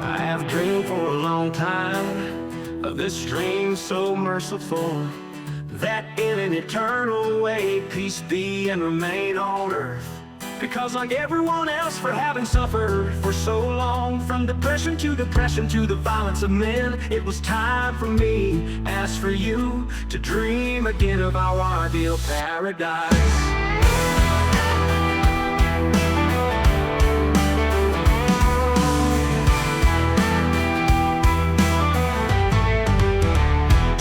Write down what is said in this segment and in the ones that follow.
I have dreamed for a long time of this dream so merciful, that in an eternal way peace be and remain on earth. Because like everyone else, for having suffered for so long, from depression to the violence of men, it was time for me, as for you, to dream again of our ideal paradise.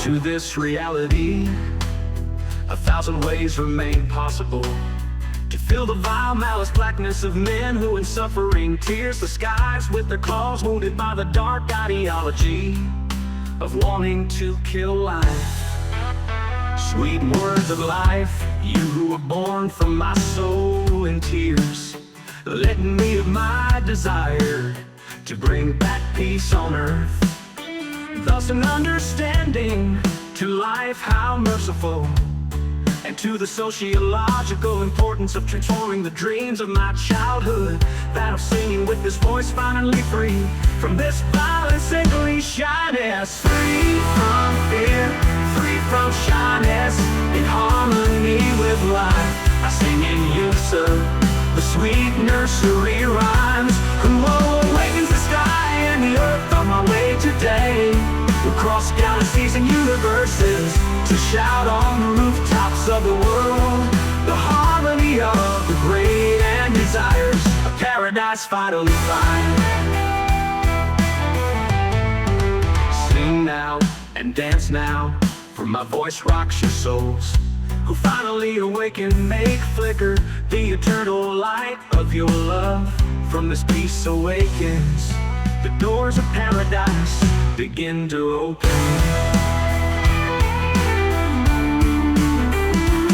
To this reality, 1,000 ways remain possible to fill the vile malice blackness of men who in suffering tears the skies with their claws, wounded by the dark ideology of wanting to kill life. Sweet words of life, you who were born from my soul in tears, letting me of my desire to bring back peace on earth. Thus an understanding to life, how merciful, and to the sociological importance of transforming the dreams of my childhood, that of singing with this voice finally free from this violence and shyness, free from fear, free from shyness, in harmony with life. I sing in use of the sweet nursery rhymes, who awakens the sky and the earth on my way today. We'll cross galaxies and universes to shout on the rooftops of the world the harmony of the great and desires a paradise finally find. Sing now and dance now, for my voice rocks your souls, who finally awaken, make flicker the eternal light of your love. From this peace awakens, the doors of paradise begin to open.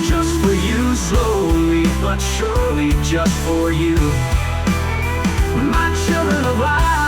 Just for you, slowly but surely, just for you, my children of light.